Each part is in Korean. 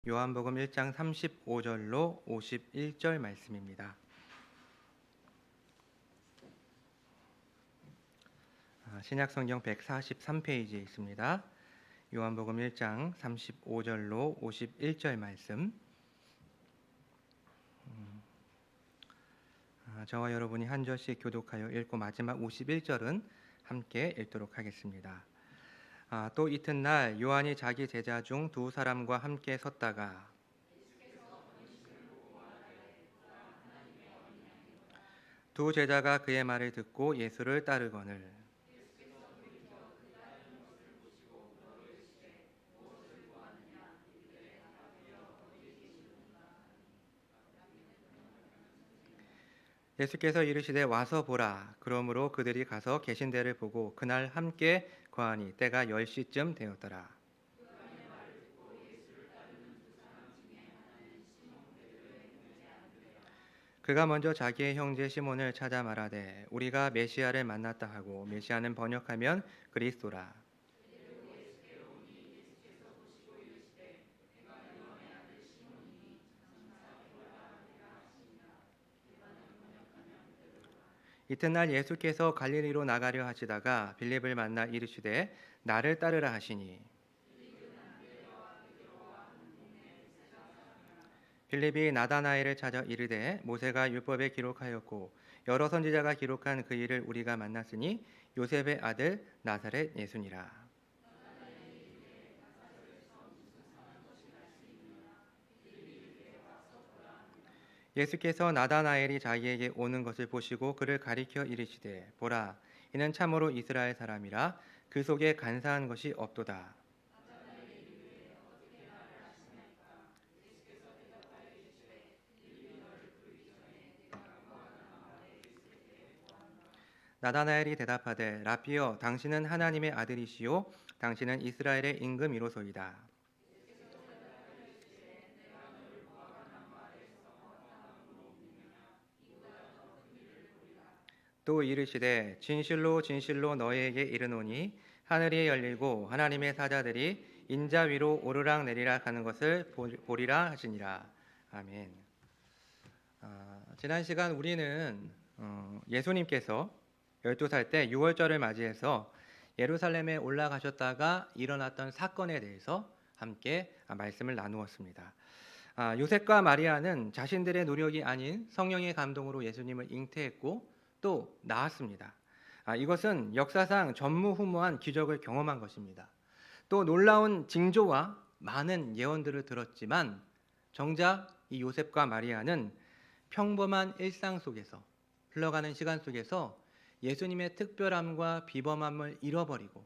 요한복음 1장 35절로 51절 말씀입니다. 신약성경 143페이지에 있습니다. 요한복음 1장 35절로 51절 말씀. 저와 여러분이 한 절씩 교독하여 읽고 마지막 51절은 함께 읽도록 하겠습니다. 또 이튿날 요한이 자기 제자 중 두 사람과 함께 섰다가 두 제자가 그의 말을 듣고 예수를 따르거늘 예수께서 이르시되 와서 보라. 그러므로 그들이 가서 계신 데를 보고 그날 함께 거하니 때가 10시쯤 되었더라. 그가 먼저 자기의 형제 시몬을 찾아 말하되 우리가 메시아를 만났다 하고, 메시아는 번역하면 그리스도라. 이튿날 예수께서 갈릴리로 나가려 하시다가 빌립을 만나 이르시되 나를 따르라 하시니, 빌립이 나다나엘을 찾아 이르되 모세가 율법에 기록하였고 여러 선지자가 기록한 그 일을 우리가 만났으니 요셉의 아들 나사렛 예수니라. 예수께서 나다나엘이 자기에게 오는 것을 보시고 그를 가리켜 이르시되 보라, 이는 참으로 이스라엘 사람이라 그 속에 간사한 것이 없도다. 나다나엘이 대답하되 라피여, 당신은 하나님의 아들이시요 당신은 이스라엘의 임금이로소이다. 또 이르시되 진실로 진실로 너희에게 이르노니 하늘이 열리고 하나님의 사자들이 인자 위로 오르락 내리락 하는 것을 보리라 하시니라. 아멘. 지난 시간 우리는 예수님께서 12살 때 6월절을 맞이해서 예루살렘에 올라가셨다가 일어났던 사건에 대해서 함께 말씀을 나누었습니다. 요셉과 마리아는 자신들의 노력이 아닌 성령의 감동으로 예수님을 잉태했고 또 낳았습니다. 이것은 역사상 전무후무한 기적을 경험한 것입니다. 또 놀라운 징조와 많은 예언들을 들었지만 정작 이 요셉과 마리아는 평범한 일상 속에서, 흘러가는 시간 속에서 예수님의 특별함과 비범함을 잃어버리고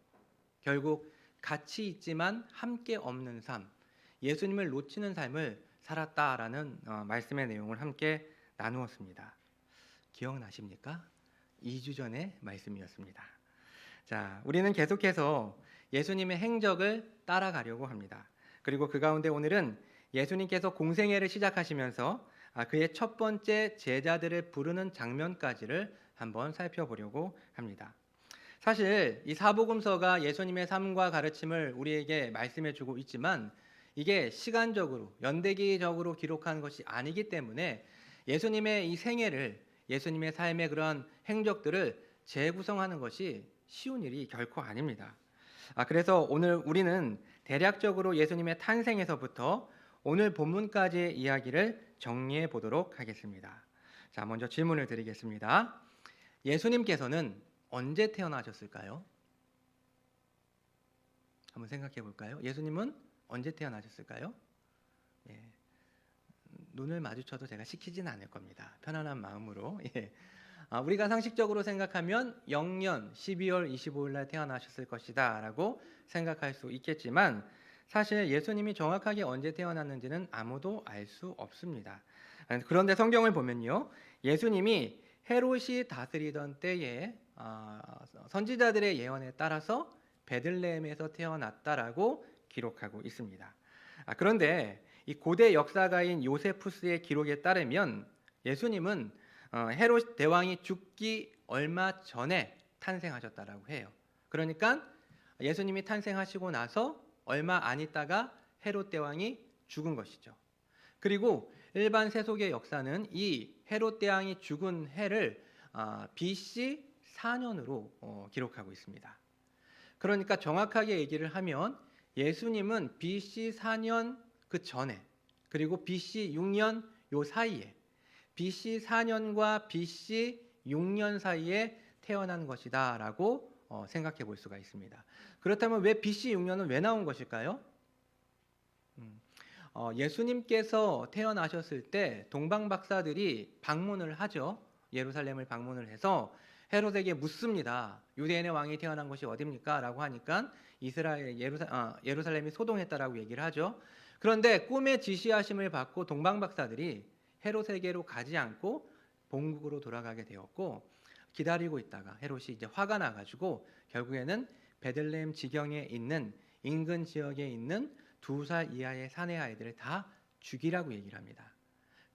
결국 같이 있지만 함께 없는 삶, 예수님을 놓치는 삶을 살았다라는 말씀의 내용을 함께 나누었습니다. 기억나십니까? 2주 전의 말씀이었습니다. 자, 우리는 계속해서 예수님의 행적을 따라가려고 합니다. 그리고 그 가운데 오늘은 예수님께서 공생애를 시작하시면서 그의 첫 번째 제자들을 부르는 장면까지를 한번 살펴보려고 합니다. 사실 이 사복음서가 예수님의 삶과 가르침을 우리에게 말씀해 주고 있지만 이게 시간적으로 연대기적으로 기록한 것이 아니기 때문에 예수님의 이 생애를, 예수님의 삶의 그런 행적들을 재구성하는 것이 쉬운 일이 결코 아닙니다. 그래서 오늘 우리는 대략적으로 예수님의 탄생에서부터 오늘 본문까지의 이야기를 정리해 보도록 하겠습니다. 자, 먼저 질문을 드리겠습니다. 예수님께서는 언제 태어나셨을까요? 한번 생각해 볼까요? 예수님은 언제 태어나셨을까요? 예. 눈을 마주쳐도 제가 시키진 않을 겁니다. 편안한 마음으로. 예. 우리가 상식적으로 생각하면 영년 12월 25일 날 태어나셨을 것이다 라고 생각할 수 있겠지만 사실 예수님이 정확하게 언제 태어났는지는 아무도 알 수 없습니다. 그런데 성경을 보면요, 예수님이 헤롯이 다스리던 때에 선지자들의 예언에 따라서 베들레헴에서 태어났다라고 기록하고 있습니다. 그런데 이 고대 역사가인 요세푸스의 기록에 따르면 예수님은 헤롯 대왕이 죽기 얼마 전에 탄생하셨다라고 해요. 그러니까 예수님이 탄생하시고 나서 얼마 안 있다가 헤롯 대왕이 죽은 것이죠. 그리고 일반 세속의 역사는 이 헤롯 대왕이 죽은 해를 BC 4년으로 기록하고 있습니다. 그러니까 정확하게 얘기를 하면 예수님은 BC 4년 그 전에, 그리고 BC 6년 요 사이에, BC 4년과 BC 6년 사이에 태어난 것이다 라고 생각해 볼 수가 있습니다. 그렇다면 왜 BC 6년은 왜 나온 것일까요? 예수님께서 태어나셨을 때 동방 박사들이 방문을 하죠. 예루살렘을 방문을 해서 헤롯에게 묻습니다. 유대인의 왕이 태어난 곳이 어디입니까? 라고 하니까 예루살렘이 소동했다라고 얘기를 하죠. 그런데 꿈의 지시하심을 받고 동방 박사들이 헤롯에게로 가지 않고 본국으로 돌아가게 되었고, 기다리고 있다가 헤롯이 이제 화가 나가지고 결국에는 베들레헴 지경에 있는 인근 지역에 있는 2살 이하의 사내 아이들을 다 죽이라고 얘기를 합니다.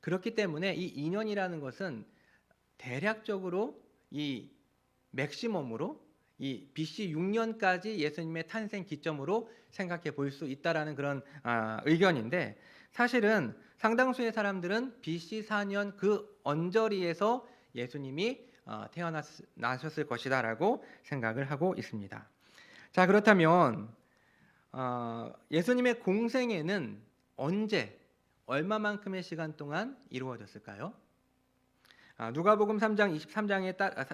그렇기 때문에 이 2년이라는 것은 대략적으로 이 맥시멈으로 이 BC 6년까지 예수님의 탄생 기점으로 생각해 볼 수 있다라는 그런 의견인데, 사실은 상당수의 사람들은 BC 4년 그 언저리에서 예수님이 태어나셨을 것이다라고 생각을 하고 있습니다. 자, 그렇다면 예수님의 공생애는 언제, 얼마만큼의 시간 동안 이루어졌을까요? 누가복음 3장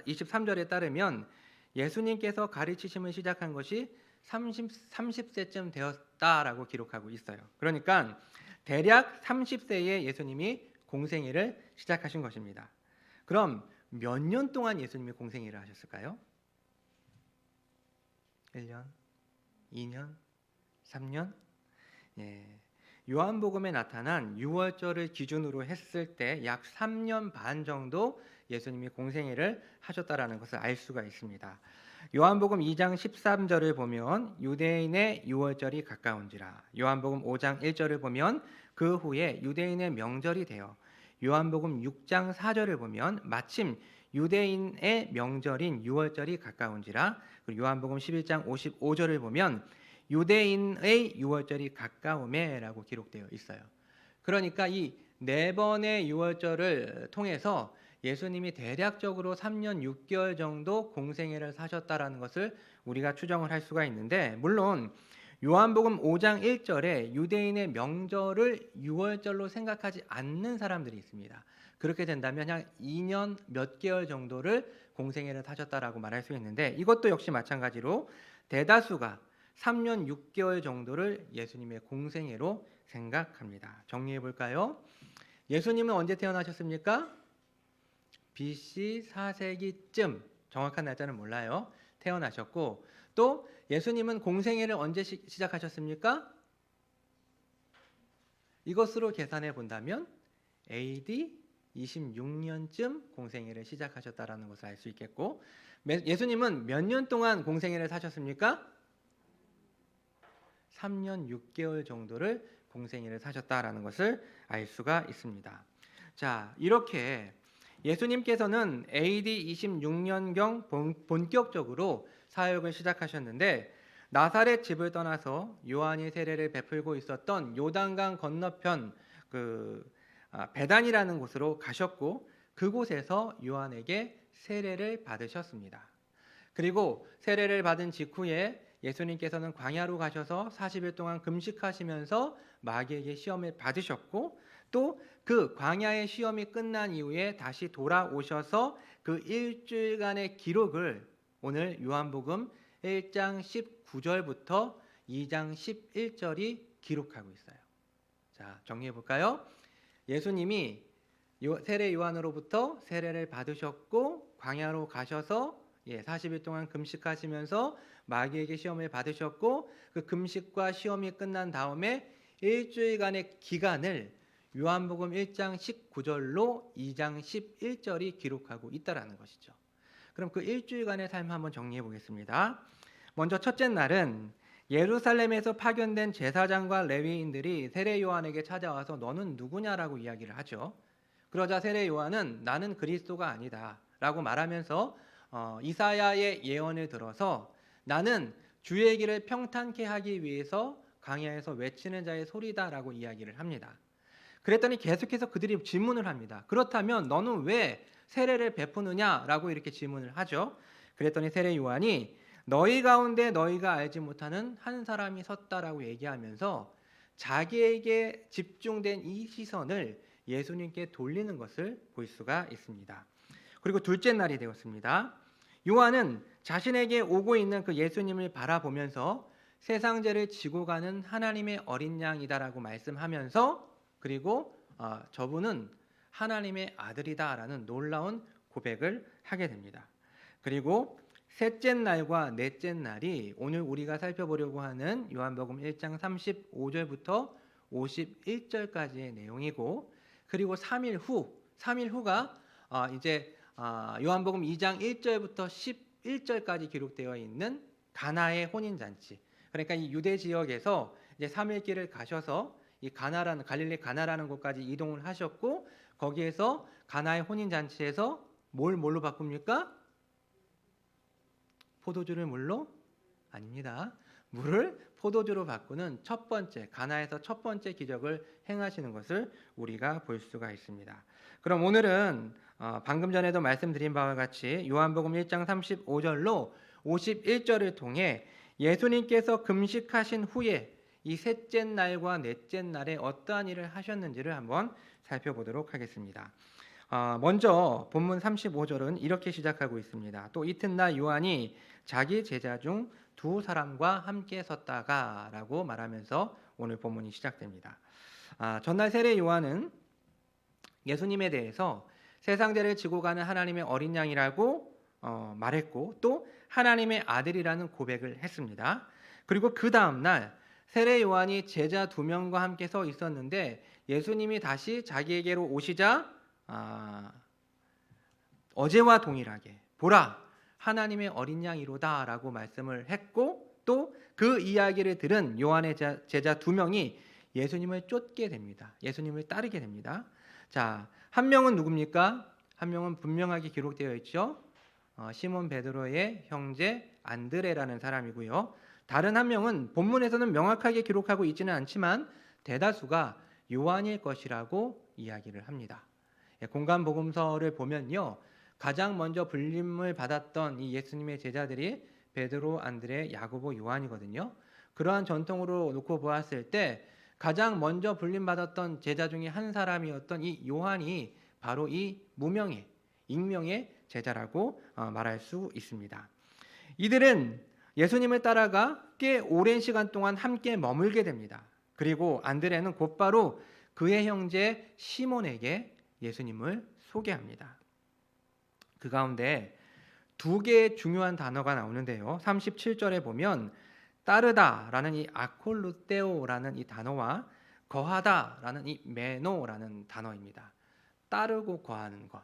23절에 따르면 예수님께서 가르치심을 시작한 것이 30세쯤 되었다라고 기록하고 있어요. 그러니까 대략 30세에 예수님이 공생애를 시작하신 것입니다. 그럼 몇 년 동안 예수님이 공생애를 하셨을까요? 1년, 2년, 3년? 예. 요한복음에 나타난 유월절을 기준으로 했을 때 약 3년 반 정도 예수님이 공생애를 하셨다라는 것을 알 수가 있습니다. 요한복음 2장 13절을 보면 유대인의 유월절이 가까운지라, 요한복음 5장 1절을 보면 그 후에 유대인의 명절이 되어, 요한복음 6장 4절을 보면 마침 유대인의 명절인 유월절이 가까운지라, 그리고 요한복음 11장 55절을 보면 유대인의 유월절이 가까우매라고 기록되어 있어요. 그러니까 이 네 번의 유월절을 통해서 예수님이 대략적으로 3년 6개월 정도 공생애를 사셨다라는 것을 우리가 추정을 할 수가 있는데, 물론 요한복음 5장 1절에 유대인의 명절을 유월절로 생각하지 않는 사람들이 있습니다. 그렇게 된다면 한 2년 몇 개월 정도를 공생애를 사셨다라고 말할 수 있는데, 이것도 역시 마찬가지로 대다수가 3년 6개월 정도를 예수님의 공생애로 생각합니다. 정리해 볼까요? 예수님은 언제 태어나셨습니까? BC 4세기쯤, 정확한 날짜는 몰라요. 태어나셨고, 또 예수님은 공생애를 언제 시작하셨습니까? 이것으로 계산해 본다면 AD 26년쯤 공생애를 시작하셨다라는 것을 알 수 있겠고, 예수님은 몇 년 동안 공생애를 사셨습니까? 3년 6개월 정도를 공생애를 사셨다라는 것을 알 수가 있습니다. 자, 이렇게 예수님께서는 AD 26년경 본격적으로 사역을 시작하셨는데, 나사렛 집을 떠나서 요한이 세례를 베풀고 있었던 요단강 건너편 베단이라는 곳으로 가셨고, 그곳에서 요한에게 세례를 받으셨습니다. 그리고 세례를 받은 직후에 예수님께서는 광야로 가셔서 40일 동안 금식하시면서 마귀에게 시험을 받으셨고, 또 그 광야의 시험이 끝난 이후에 다시 돌아오셔서 그 일주일간의 기록을 오늘 요한복음 1장 19절부터 2장 11절이 기록하고 있어요. 자, 정리해 볼까요? 예수님이 세례 요한으로부터 세례를 받으셨고, 광야로 가셔서 40일 동안 금식하시면서 마귀에게 시험을 받으셨고, 그 금식과 시험이 끝난 다음에 일주일간의 기간을 요한복음 1장 19절로 2장 11절이 기록하고 있다라는 것이죠. 그럼 그 일주일간의 삶 한번 정리해 보겠습니다. 먼저 첫째 날은 예루살렘에서 파견된 제사장과 레위인들이 세례 요한에게 찾아와서 너는 누구냐라고 이야기를 하죠. 그러자 세례 요한은 나는 그리스도가 아니다 라고 말하면서 이사야의 예언을 들어서 나는 주의 길을 평탄케 하기 위해서 광야에서 외치는 자의 소리다라고 이야기를 합니다. 그랬더니 계속해서 그들이 질문을 합니다. 그렇다면 너는 왜 세례를 베푸느냐라고 이렇게 질문을 하죠. 그랬더니 세례 요한이 너희 가운데 너희가 알지 못하는 한 사람이 섰다라고 얘기하면서 자기에게 집중된 이 시선을 예수님께 돌리는 것을 볼 수가 있습니다. 그리고 둘째 날이 되었습니다. 요한은 자신에게 오고 있는 그 예수님을 바라보면서 세상 죄를 지고 가는 하나님의 어린 양이다라고 말씀하면서 그리고 저분은 하나님의 아들이다라는 놀라운 고백을 하게 됩니다. 그리고 셋째 날과 넷째 날이 오늘 우리가 살펴보려고 하는 요한복음 1장 35절부터 51절까지의 내용이고, 그리고 3일 후가 이제 요한복음 2장 1절부터 11절까지 기록되어 있는 가나의 혼인잔치. 그러니까 이 유대 지역에서 이제 3일 길을 가셔서 이 갈릴리 가나라는 곳까지 이동을 하셨고, 거기에서 가나의 혼인잔치에서 뭘로 바꿉니까? 포도주를 물로? 아닙니다. 물을 포도주로 바꾸는 첫 번째, 가나에서 첫 번째 기적을 행하시는 것을 우리가 볼 수가 있습니다. 그럼 오늘은 방금 전에도 말씀드린 바와 같이 요한복음 1장 35절로 51절을 통해 예수님께서 금식하신 후에 이 셋째 날과 넷째 날에 어떠한 일을 하셨는지를 한번 살펴보도록 하겠습니다. 먼저 본문 35절은 이렇게 시작하고 있습니다. 또 이튿날 요한이 자기 제자 중 두 사람과 함께 섰다가 라고 말하면서 오늘 본문이 시작됩니다. 전날 세례 요한은 예수님에 대해서 세상 죄를 지고 가는 하나님의 어린 양이라고 말했고, 또 하나님의 아들이라는 고백을 했습니다. 그리고 그 다음 날 세례 요한이 제자 2명과 함께 서 있었는데 예수님이 다시 자기에게로 오시자 어제와 동일하게 보라 하나님의 어린 양이로다 라고 말씀을 했고, 또 그 이야기를 들은 요한의 제자 2명이 예수님을 쫓게 됩니다. 예수님을 따르게 됩니다. 자, 한 명은 누굽니까? 한 명은 분명하게 기록되어 있죠. 시몬 베드로의 형제 안드레라는 사람이고요. 다른 한 명은 본문에서는 명확하게 기록하고 있지는 않지만 대다수가 요한일 것이라고 이야기를 합니다. 공간복음서를 보면요, 가장 먼저 불림을 받았던 이 예수님의 제자들이 베드로, 안드레, 야고보, 요한이거든요. 그러한 전통으로 놓고 보았을 때 가장 먼저 불림받았던 제자 중에 한 사람이었던 이 요한이 바로 이 무명의, 익명의 제자라고 말할 수 있습니다. 이들은 예수님을 따라가 꽤 오랜 시간 동안 함께 머물게 됩니다. 그리고 안드레는 곧바로 그의 형제 시몬에게 예수님을 소개합니다. 그 가운데 두 개의 중요한 단어가 나오는데요. 37절에 보면 따르다라는 이 아콜루테오라는 이 단어와 거하다라는 이 메노라는 단어입니다. 따르고 거하는 것.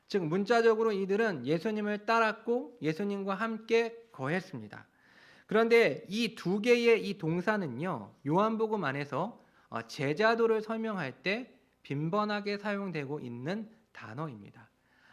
즉 문자적으로 이들은 예수님을 따랐고 예수님과 함께 거했습니다. 그런데 이 두 개의 이 동사는요, 요한복음 안에서 제자도를 설명할 때 빈번하게 사용되고 있는 단어입니다.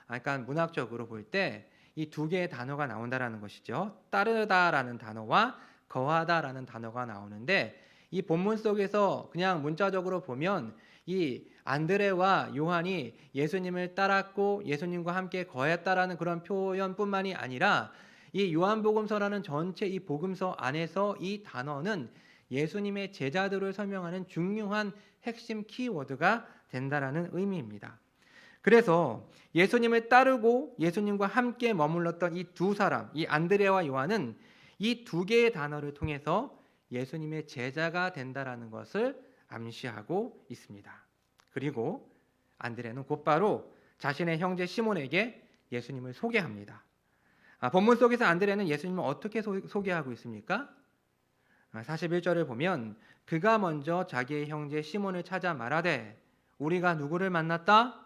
그러니까 문학적으로 볼 때 이 두 개의 단어가 나온다라는 것이죠. 따르다라는 단어와 거하다라는 단어가 나오는데, 이 본문 속에서 그냥 문자적으로 보면 이 안드레와 요한이 예수님을 따랐고 예수님과 함께 거했다라는 그런 표현뿐만이 아니라 이 요한복음서라는 전체 이 복음서 안에서 이 단어는 예수님의 제자들을 설명하는 중요한 핵심 키워드가 된다라는 의미입니다. 그래서 예수님을 따르고 예수님과 함께 머물렀던 이 두 사람, 이 안드레와 요한은 이 두 개의 단어를 통해서 예수님의 제자가 된다라는 것을 암시하고 있습니다. 그리고 안드레는 곧바로 자신의 형제 시몬에게 예수님을 소개합니다. 본문 속에서 안드레는 예수님을 어떻게 소개하고 있습니까? 41절을 보면 그가 먼저 자기의 형제 시몬을 찾아 말하되 우리가 누구를 만났다?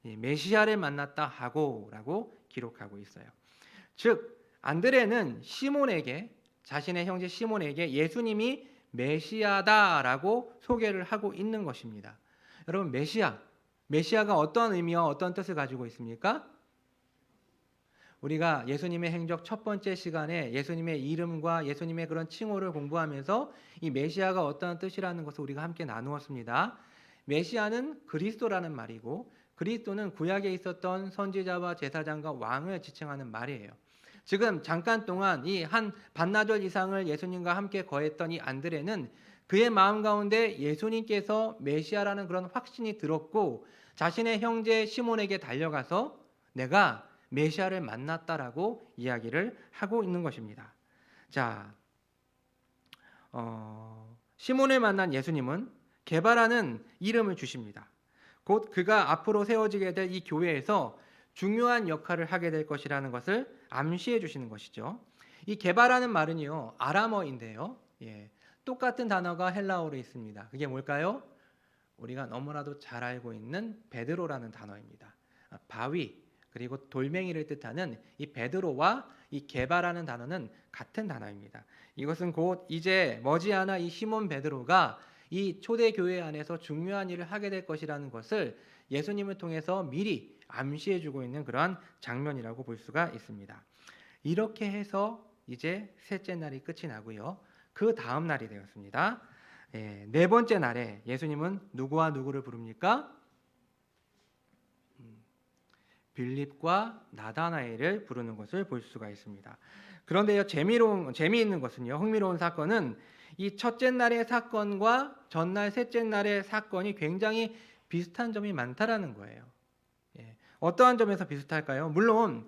메시아를 만났다 하고 라고 기록하고 있어요. 즉 안드레는 시몬에게, 자신의 형제 시몬에게 예수님이 메시아다라고 소개를 하고 있는 것입니다. 여러분, 메시아가 어떤 의미와 어떤 뜻을 가지고 있습니까? 우리가 예수님의 행적 첫 번째 시간에 예수님의 이름과 예수님의 그런 칭호를 공부하면서 이 메시아가 어떠한 뜻이라는 것을 우리가 함께 나누었습니다. 메시아는 그리스도라는 말이고 그리스도는 구약에 있었던 선지자와 제사장과 왕을 지칭하는 말이에요. 지금 잠깐 동안 이 한 반나절 이상을 예수님과 함께 거했던 이 안드레는 그의 마음 가운데 예수님께서 메시아라는 그런 확신이 들었고 자신의 형제 시몬에게 달려가서 내가 메시아를 만났다라고 이야기를 하고 있는 것입니다. 자, 시몬을 만난 예수님은 게바라는 이름을 주십니다. 곧 그가 앞으로 세워지게 될 이 교회에서 중요한 역할을 하게 될 것이라는 것을 암시해 주시는 것이죠. 이 게바라는 말은요 아람어인데요. 똑같은 단어가 헬라어로 있습니다. 그게 뭘까요? 우리가 너무나도 잘 알고 있는 베드로라는 단어입니다. 바위 그리고 돌멩이를 뜻하는 이 베드로와 이 게바라는 단어는 같은 단어입니다. 이것은 곧 이제 머지않아 이 시몬 베드로가 이 초대 교회 안에서 중요한 일을 하게 될 것이라는 것을 예수님을 통해서 미리 암시해 주고 있는 그러한 장면이라고 볼 수가 있습니다. 이렇게 해서 이제 셋째 날이 끝이 나고요. 그 다음 날이 되었습니다. 네 번째 날에 예수님은 누구와 누구를 부릅니까? 빌립과 나다나엘을 부르는 것을 볼 수가 있습니다. 그런데요, 재미있는 것은요, 흥미로운 사건은 이 첫째 날의 사건과 전날 셋째 날의 사건이 굉장히 비슷한 점이 많다라는 거예요. 어떠한 점에서 비슷할까요? 물론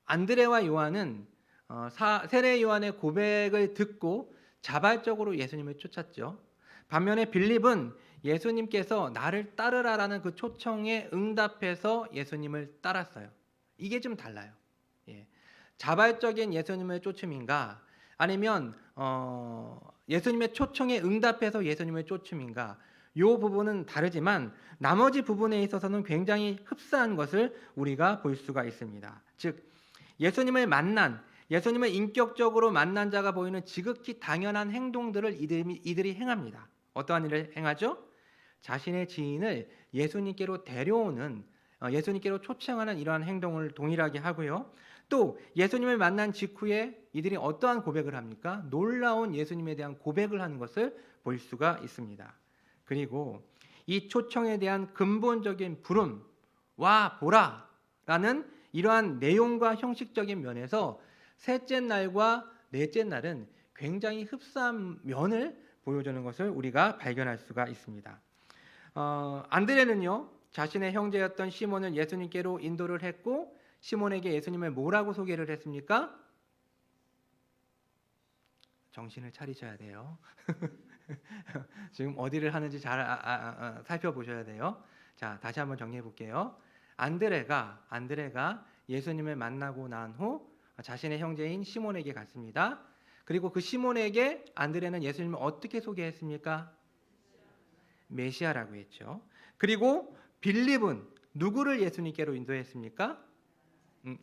안드레와 요한은 세례 요한의 고백을 듣고 자발적으로 예수님을 쫓았죠. 반면에 빌립은 예수님께서 나를 따르라라는 그 초청에 응답해서 예수님을 따랐어요. 이게 좀 달라요. 자발적인 예수님을 쫓음인가 아니면 예수님의 초청에 응답해서 예수님을 쫓음인가 이 부분은 다르지만 나머지 부분에 있어서는 굉장히 흡사한 것을 우리가 볼 수가 있습니다. 즉 예수님을 인격적으로 만난 자가 보이는 지극히 당연한 행동들을 이들이 행합니다. 어떠한 일을 행하죠? 자신의 지인을 예수님께로 데려오는 예수님께로 초청하는 이러한 행동을 동일하게 하고요. 또 예수님을 만난 직후에 이들이 어떠한 고백을 합니까? 놀라운 예수님에 대한 고백을 하는 것을 볼 수가 있습니다. 그리고 이 초청에 대한 근본적인 부름, 와 보라라는 이러한 내용과 형식적인 면에서 셋째 날과 넷째 날은 굉장히 흡사한 면을 보여주는 것을 우리가 발견할 수가 있습니다. 안드레는요 자신의 형제였던 시몬을 예수님께로 인도를 했고 시몬에게 예수님을 뭐라고 소개를 했습니까? 정신을 차리셔야 돼요. 지금 어디를 하는지 잘 살펴보셔야 돼요. 자, 다시 한번 정리해 볼게요. 안드레가 예수님을 만나고 난 후 자신의 형제인 시몬에게 갔습니다. 그리고 그 시몬에게 안드레는 예수님을 어떻게 소개했습니까? 메시아라고 했죠. 그리고 빌립은 누구를 예수님께로 인도했습니까?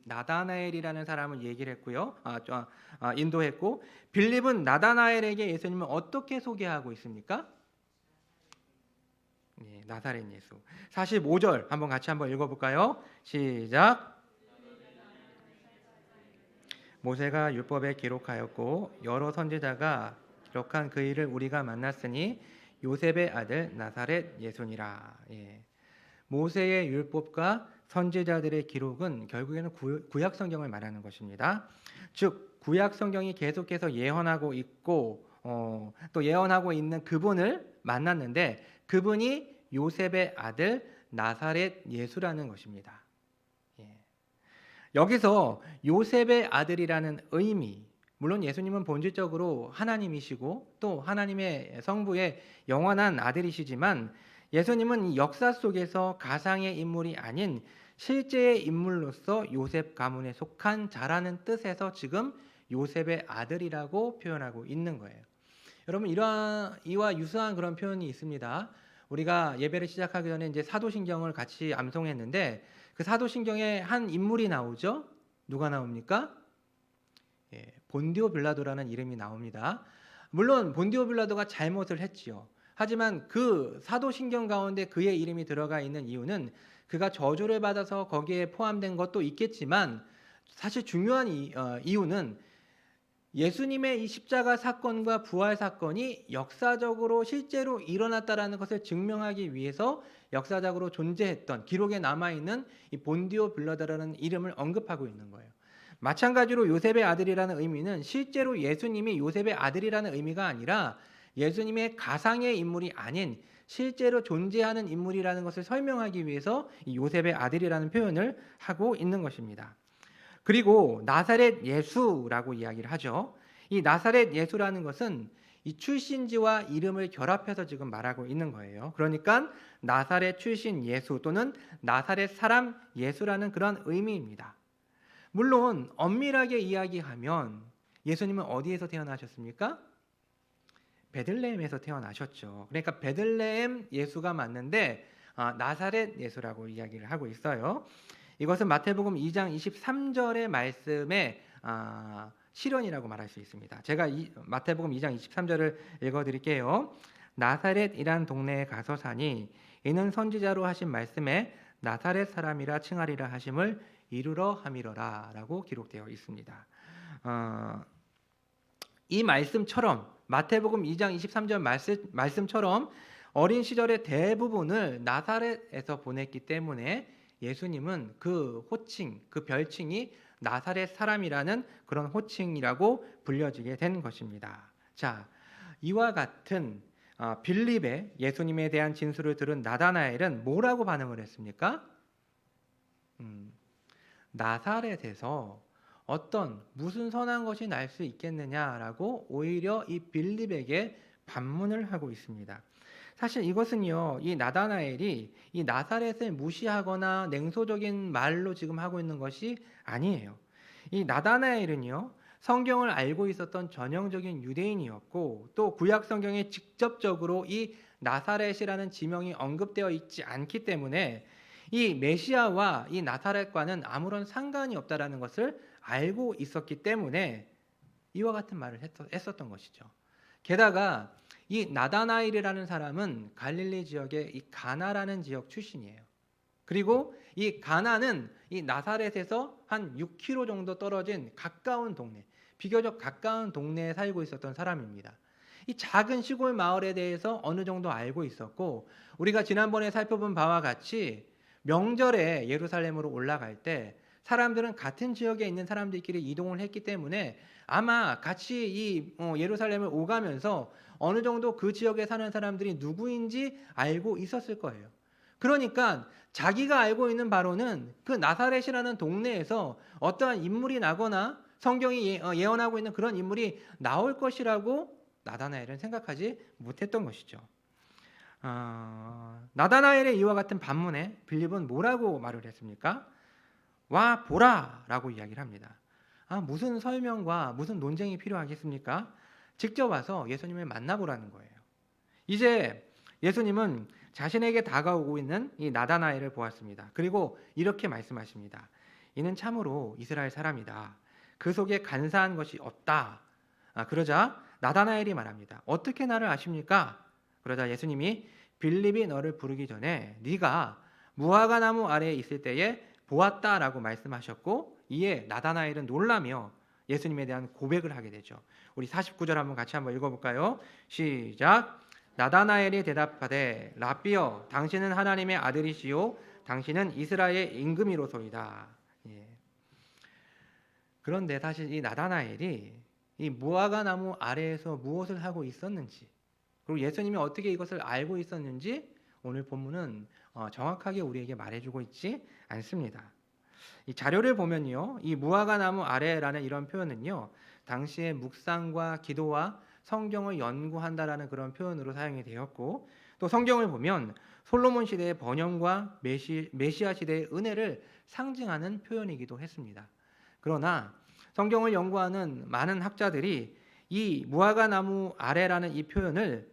나다나엘이라는 사람을 얘기를 했고요. 인도했고 빌립은 나다나엘에게 예수님을 어떻게 소개하고 있습니까? 나사렛 예수. 45절 같이 한번 읽어볼까요? 시작. 모세가 율법에 기록하였고 여러 선지자가 기록한 그 일을 우리가 만났으니 요셉의 아들 나사렛 예수니라. 모세의 율법과 선지자들의 기록은 결국에는 구약 성경을 말하는 것입니다. 즉 구약 성경이 계속해서 예언하고 있고 또 예언하고 있는 그분을 만났는데 그분이 요셉의 아들 나사렛 예수라는 것입니다. 여기서 요셉의 아들이라는 의미, 물론 예수님은 본질적으로 하나님이시고 또 하나님의 성부의 영원한 아들이시지만 예수님은 역사 속에서 가상의 인물이 아닌 실제의 인물로서 요셉 가문에 속한 자라는 뜻에서 지금 요셉의 아들이라고 표현하고 있는 거예요. 여러분 이와 유사한 그런 표현이 있습니다. 우리가 예배를 시작하기 전에 이제 사도신경을 같이 암송했는데 그 사도신경에 한 인물이 나오죠. 누가 나옵니까? 본디오 빌라도라는 이름이 나옵니다. 물론 본디오 빌라도가 잘못을 했지요. 하지만 그 사도신경 가운데 그의 이름이 들어가 있는 이유는 그가 저주를 받아서 거기에 포함된 것도 있겠지만 사실 중요한 이유는 예수님의 이 십자가 사건과 부활 사건이 역사적으로 실제로 일어났다라는 것을 증명하기 위해서 역사적으로 존재했던 기록에 남아있는 이 본디오 빌라도라는 이름을 언급하고 있는 거예요. 마찬가지로 요셉의 아들이라는 의미는 실제로 예수님이 요셉의 아들이라는 의미가 아니라 예수님의 가상의 인물이 아닌 실제로 존재하는 인물이라는 것을 설명하기 위해서 이 요셉의 아들이라는 표현을 하고 있는 것입니다. 그리고 나사렛 예수라고 이야기를 하죠. 이 나사렛 예수라는 것은 이 출신지와 이름을 결합해서 지금 말하고 있는 거예요. 그러니까 나사렛 출신 예수 또는 나사렛 사람 예수라는 그런 의미입니다. 물론 엄밀하게 이야기하면 예수님은 어디에서 태어나셨습니까? 베들레헴에서 태어나셨죠. 그러니까 베들레헴 예수가 맞는데 나사렛 예수라고 이야기를 하고 있어요. 이것은 마태복음 2장 23절의 말씀의 실현이라고 말할 수 있습니다. 제가 마태복음 2장 23절을 읽어드릴게요. 나사렛이란 동네에 가서 사니 이는 선지자로 하신 말씀에 나사렛 사람이라 칭하리라 하심을 이루러 함이러라 라고 기록되어 있습니다. 이 말씀처럼 마태복음 2장 23절 말씀처럼 어린 시절의 대부분을 나사렛에서 보냈기 때문에 예수님은 그 호칭, 그 별칭이 나사렛 사람이라는 그런 호칭이라고 불려지게 된 것입니다. 자, 이와 같은 빌립의 예수님에 대한 진술을 들은 나다나엘은 뭐라고 반응을 했습니까? 나사렛에서 무슨 선한 것이 날 수 있겠느냐라고 오히려 이 빌립에게 반문을 하고 있습니다. 사실 이것은요, 이 나다나엘이 이 나사렛을 무시하거나 냉소적인 말로 지금 하고 있는 것이 아니에요. 이 나다나엘은요, 성경을 알고 있었던 전형적인 유대인이었고 또 구약 성경에 직접적으로 이 나사렛이라는 지명이 언급되어 있지 않기 때문에 이 메시아와 이 나사렛과는 아무런 상관이 없다라는 것을 알고 있었기 때문에 이와 같은 말을 했었던 것이죠. 게다가 이 나다나엘이라는 사람은 갈릴리 지역의 이 가나라는 지역 출신이에요. 그리고 이 가나는 이 나사렛에서 한 6km 정도 떨어진 가까운 동네, 비교적 가까운 동네에 살고 있었던 사람입니다. 이 작은 시골 마을에 대해서 어느 정도 알고 있었고, 우리가 지난번에 살펴본 바와 같이 명절에 예루살렘으로 올라갈 때 사람들은 같은 지역에 있는 사람들끼리 이동을 했기 때문에 아마 같이 이 예루살렘을 오가면서 어느 정도 그 지역에 사는 사람들이 누구인지 알고 있었을 거예요. 그러니까 자기가 알고 있는 바로는 그 나사렛이라는 동네에서 어떠한 인물이 나거나 성경이 예언하고 있는 그런 인물이 나올 것이라고 나다나엘은 생각하지 못했던 것이죠. 나다나엘의 이와 같은 반문에 빌립은 뭐라고 말을 했습니까? 와 보라 라고 이야기를 합니다. 무슨 설명과 무슨 논쟁이 필요하겠습니까? 직접 와서 예수님을 만나보라는 거예요. 이제 예수님은 자신에게 다가오고 있는 이 나다나엘을 보았습니다. 그리고 이렇게 말씀하십니다. 이는 참으로 이스라엘 사람이다. 그 속에 간사한 것이 없다. 그러자 나다나엘이 말합니다. 어떻게 나를 아십니까? 그러자 예수님이 빌립이 너를 부르기 전에 네가 무화과 나무 아래에 있을 때에 보았다라고 말씀하셨고, 이에 나다나엘은 놀라며 예수님에 대한 고백을 하게 되죠. 우리 49절 한번 같이 한번 읽어볼까요? 시작. 나다나엘이 대답하되 라삐여 당신은 하나님의 아들이시요 당신은 이스라엘의 임금이로소이다. 그런데 사실 이 나다나엘이 이 무화과 나무 아래에서 무엇을 하고 있었는지, 그리고 예수님이 어떻게 이것을 알고 있었는지 오늘 본문은 정확하게 우리에게 말해주고 있지 않습니다. 이 자료를 보면요, 이 무화과 나무 아래라는 이런 표현은요, 당시의 묵상과 기도와 성경을 연구한다라는 그런 표현으로 사용이 되었고, 또 성경을 보면 솔로몬 시대의 번영과 메시아 시대의 은혜를 상징하는 표현이기도 했습니다. 그러나 성경을 연구하는 많은 학자들이 이 무화과 나무 아래라는 이 표현을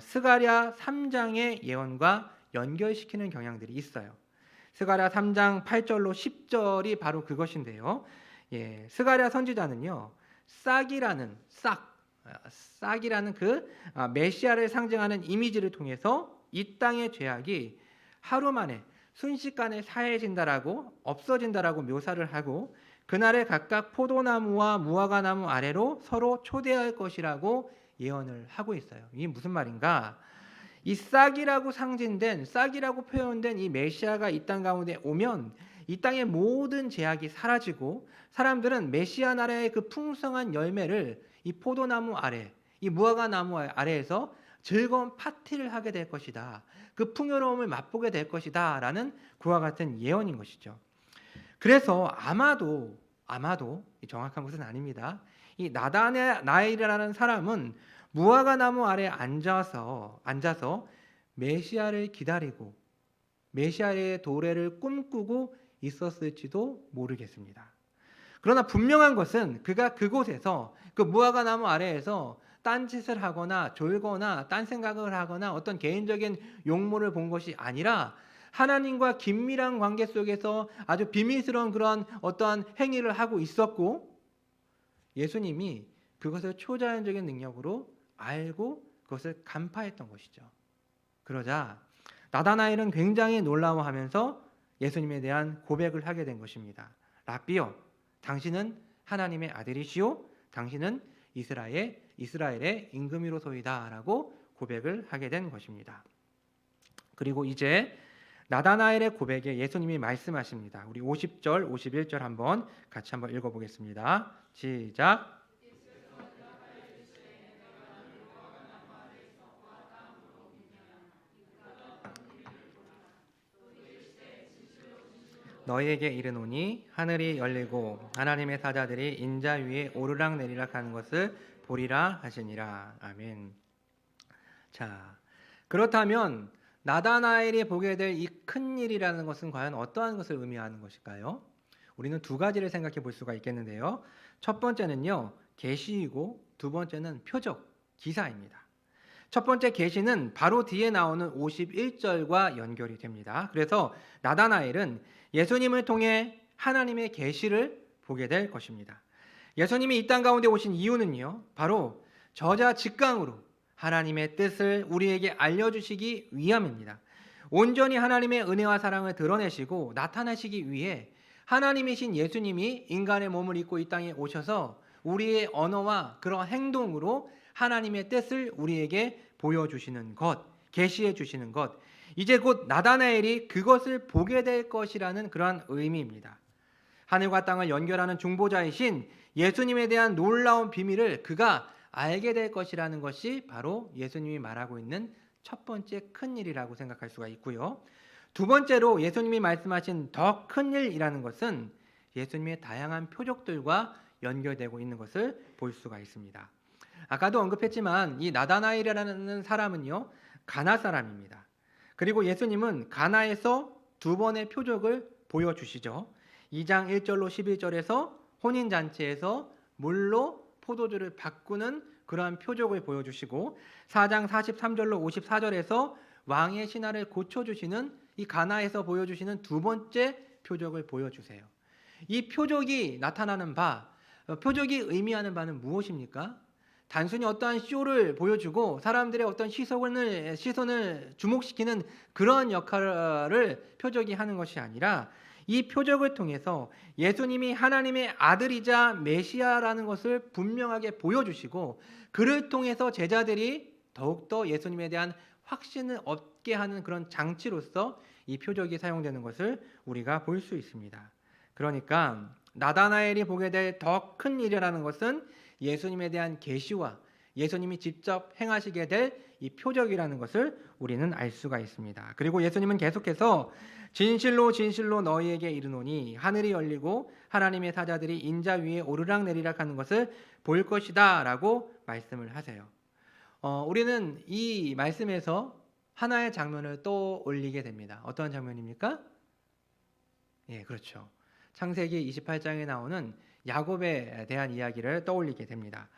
스가랴 3장의 예언과 연결시키는 경향들이 있어요. 스가랴 3장 8절로 10절이 바로 그것인데요. 스가랴 선지자는요, 싹이라는 그 메시아를 상징하는 이미지를 통해서 이 땅의 죄악이 하루 만에 순식간에 사해진다라고 없어진다라고 묘사를 하고 그날에 각각 포도나무와 무화과나무 아래로 서로 초대할 것이라고 예언을 하고 있어요. 이게 무슨 말인가? 이 싹이라고 상징된 싹이라고 표현된 이 메시아가 이 땅 가운데 오면 이 땅의 모든 제약이 사라지고 사람들은 메시아 나라의 그 풍성한 열매를 이 포도나무 아래, 이 무화과나무 아래에서 즐거운 파티를 하게 될 것이다. 그 풍요로움을 맛보게 될 것이다. 라는 그와 같은 예언인 것이죠. 그래서 아마도 정확한 것은 아닙니다. 이 나다나엘이라는 사람은 무화과나무 아래 앉아서 메시아를 기다리고 메시아의 도래를 꿈꾸고 있었을지도 모르겠습니다. 그러나 분명한 것은 그가 그곳에서 그 무화과나무 아래에서 딴짓을 하거나 졸거나 딴 생각을 하거나 어떤 개인적인 용모를 본 것이 아니라 하나님과 긴밀한 관계 속에서 아주 비밀스러운 그런 어떠한 행위를 하고 있었고 예수님이 그것을 초자연적인 능력으로 알고 그것을 간파했던 것이죠. 그러자 나다나엘은 굉장히 놀라워하면서 예수님에 대한 고백을 하게 된 것입니다. 라비요, 당신은 하나님의 아들이시오. 당신은 이스라엘의 임금이로소이다라고 고백을 하게 된 것입니다. 그리고 이제 나다나엘의 고백에 예수님이 말씀하십니다. 우리 50절, 51절 한번 같이 한번 읽어보겠습니다. 시작. 너희에게 이르노니 하늘이 열리고 하나님의 사자들이 인자 위에 오르락내리락 하는 것을 보리라 하시니라. 아멘. 자, 그렇다면 나다나엘이 보게 될 이 큰 일이라는 것은 과연 어떠한 것을 의미하는 것일까요? 우리는 두 가지를 생각해 볼 수가 있겠는데요. 첫 번째는요, 계시이고 두 번째는 표적, 기사입니다. 첫 번째 계시는 바로 뒤에 나오는 51절과 연결이 됩니다. 그래서 나다나엘은 예수님을 통해 하나님의 계시를 보게 될 것입니다. 예수님이 이 땅 가운데 오신 이유는요, 바로 저자 직강으로 하나님의 뜻을 우리에게 알려주시기 위함입니다. 온전히 하나님의 은혜와 사랑을 드러내시고 나타내시기 위해 하나님이신 예수님이 인간의 몸을 입고 이 땅에 오셔서 우리의 언어와 그런 행동으로 하나님의 뜻을 우리에게 보여주시는 것, 계시해 주시는 것, 이제 곧 나다나엘이 그것을 보게 될 것이라는 그러한 의미입니다. 하늘과 땅을 연결하는 중보자이신 예수님에 대한 놀라운 비밀을 그가 알게 될 것이라는 것이 바로 예수님이 말하고 있는 첫 번째 큰 일이라고 생각할 수가 있고요. 두 번째로 예수님이 말씀하신 더 큰 일이라는 것은 예수님의 다양한 표적들과 연결되고 있는 것을 볼 수가 있습니다. 아까도 언급했지만 이 나다나엘이라는 사람은요, 가나 사람입니다. 그리고 예수님은 가나에서 두 번의 표적을 보여주시죠. 2장 1절로 11절에서 혼인잔치에서 물로 포도주를 바꾸는 그러한 표적을 보여주시고 4장 43절로 54절에서 왕의 신하를 고쳐주시는 이 가나에서 보여주시는 두 번째 표적을 보여주세요. 이 표적이 나타나는 바, 표적이 의미하는 바는 무엇입니까? 단순히 어떠한 쇼를 보여주고 사람들의 어떤 시선을 주목시키는 그런 역할을 표적이 하는 것이 아니라 이 표적을 통해서 예수님이 하나님의 아들이자 메시아라는 것을 분명하게 보여주시고 그를 통해서 제자들이 더욱더 예수님에 대한 확신을 얻게 하는 그런 장치로서 이 표적이 사용되는 것을 우리가 볼 수 있습니다. 그러니까 나다나엘이 보게 될 더 큰 일이라는 것은 예수님에 대한 계시와 예수님이 직접 행하시게 될 이 표적이라는 것을 우리는 알 수가 있습니다. 그리고 예수님은 계속해서 진실로 진실로 너희에게 이르노니 하늘이 열리고 하나님의 사자들이 인자 위에 오르락내리락 하는 것을 볼 것이다 라고 말씀을 하세요. 우리는 이 말씀에서 하나의 장면을 떠올리게 됩니다. 어떤 장면입니까? 예, 그렇죠. 창세기 28장에 나오는 야곱에 대한 이야기를 떠올리게 됩니다.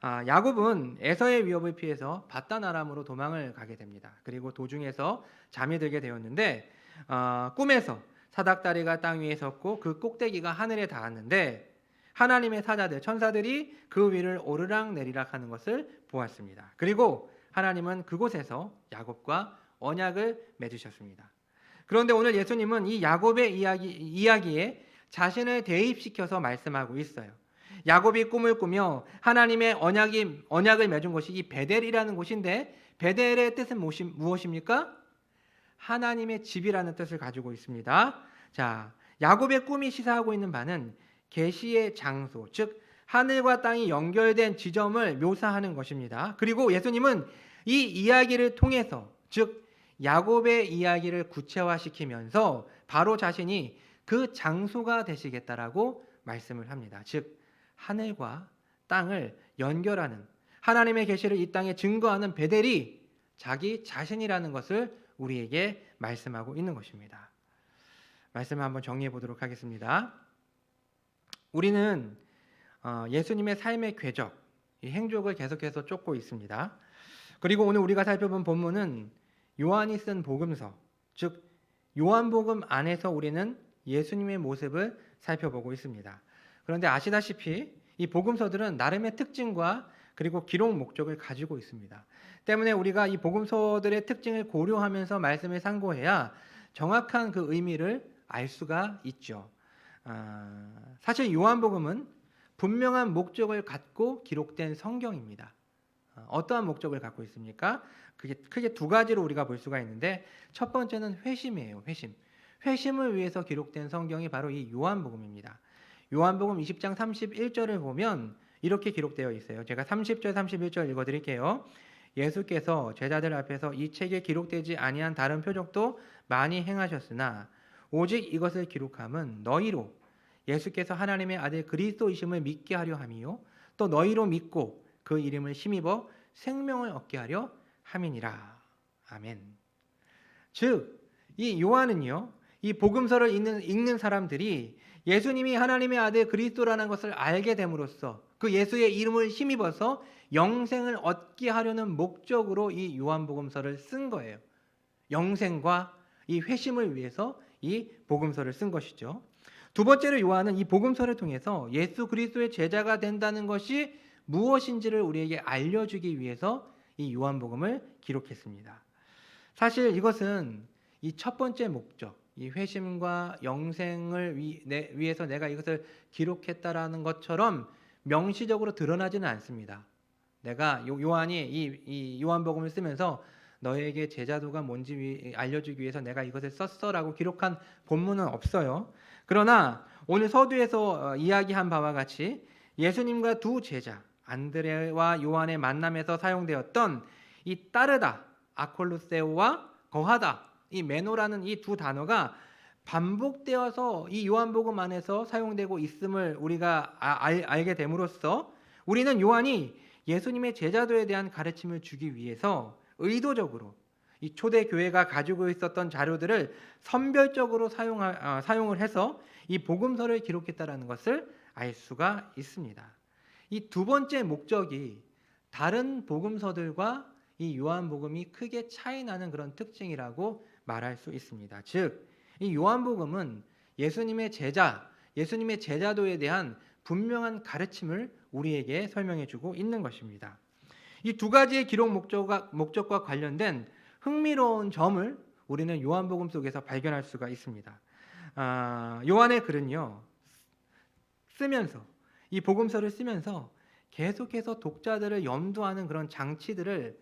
야곱은 에서의 위협을 피해서 바단 아람으로 도망을 가게 됩니다. 그리고 도중에서 잠이 들게 되었는데 꿈에서 사닥다리가 땅 위에 섰고 그 꼭대기가 하늘에 닿았는데 하나님의 사자들, 천사들이 그 위를 오르락 내리락 하는 것을 보았습니다. 그리고 하나님은 그곳에서 야곱과 언약을 맺으셨습니다. 그런데 오늘 예수님은 이 야곱의 이야기에 자신을 대입시켜서 말씀하고 있어요. 야곱이 꿈을 꾸며 하나님의 언약을 맺은 곳이 이 베델이라는 곳인데, 베델의 뜻은 무엇입니까? 하나님의 집이라는 뜻을 가지고 있습니다. 자, 야곱의 꿈이 시사하고 있는 바는 계시의 장소, 즉 하늘과 땅이 연결된 지점을 묘사하는 것입니다. 그리고 예수님은 이 이야기를 통해서, 즉 야곱의 이야기를 구체화시키면서 바로 자신이 그 장소가 되시겠다라고 말씀을 합니다. 즉 하늘과 땅을 연결하는, 하나님의 계시를 이 땅에 증거하는 베델이 자기 자신이라는 것을 우리에게 말씀하고 있는 것입니다. 말씀을 한번 정리해 보도록 하겠습니다. 우리는 예수님의 삶의 궤적, 이 행적을 계속해서 쫓고 있습니다. 그리고 오늘 우리가 살펴본 본문은 요한이 쓴 복음서, 즉 요한복음 안에서 우리는 예수님의 모습을 살펴보고 있습니다. 그런데 아시다시피 이 복음서들은 나름의 특징과 그리고 기록 목적을 가지고 있습니다. 때문에 우리가 이 복음서들의 특징을 고려하면서 말씀을 상고해야 정확한 그 의미를 알 수가 있죠. 사실 요한복음은 분명한 목적을 갖고 기록된 성경입니다. 어떠한 목적을 갖고 있습니까? 그게 크게 두 가지로 우리가 볼 수가 있는데, 첫 번째는 회심이에요. 회심을 위해서 기록된 성경이 바로 이 요한복음입니다. 요한복음 20장 31절을 보면 이렇게 기록되어 있어요. 제가 30절 31절 읽어드릴게요. 예수께서 제자들 앞에서 이 책에 기록되지 아니한 다른 표적도 많이 행하셨으나 오직 이것을 기록함은 너희로 예수께서 하나님의 아들 그리스도이심을 믿게 하려 함이요 또 너희로 믿고 그 이름을 힘입어 생명을 얻게 하려 함이니라. 아멘. 즉 이 요한은요, 이 복음서를 읽는 사람들이 예수님이 하나님의 아들 그리스도라는 것을 알게 됨으로써 그 예수의 이름을 힘입어서 영생을 얻게 하려는 목적으로 이 요한복음서를 쓴 거예요. 영생과 이 회심을 위해서 이 복음서를 쓴 것이죠. 두 번째로 요한은 이 복음서를 통해서 예수 그리스도의 제자가 된다는 것이 무엇인지를 우리에게 알려주기 위해서 이 요한복음을 기록했습니다. 사실 이것은 이 첫 번째 목적, 이 회심과 영생을 위해서 내가 이것을 기록했다라는 것처럼 명시적으로 드러나지는 않습니다. 내가 요한이 이 요한복음을 쓰면서 너에게 제자도가 뭔지 알려주기 위해서 내가 이것을 썼어라고 기록한 본문은 없어요. 그러나 오늘 서두에서 이야기한 바와 같이 예수님과 두 제자 안드레와 요한의 만남에서 사용되었던 이 따르다, 아콜루세오와 거하다, 이 메노라는 이 두 단어가 반복되어서 이 요한복음 안에서 사용되고 있음을 우리가 알게 됨으로써 우리는 요한이 예수님의 제자도에 대한 가르침을 주기 위해서 의도적으로 이 초대 교회가 가지고 있었던 자료들을 선별적으로 사용을 해서 이 복음서를 기록했다라는 것을 알 수가 있습니다. 이 두 번째 목적이 다른 복음서들과 이 요한복음이 크게 차이 나는 그런 특징이라고 말할 수 있습니다. 즉, 이 요한복음은 예수님의 제자도에 대한 분명한 가르침을 우리에게 설명해 주고 있는 것입니다. 이 두 가지의 기록 목적과 관련된 흥미로운 점을 우리는 요한복음 속에서 발견할 수가 있습니다. 요한의 글은요, 이 복음서를 쓰면서 계속해서 독자들을 염두하는 그런 장치들을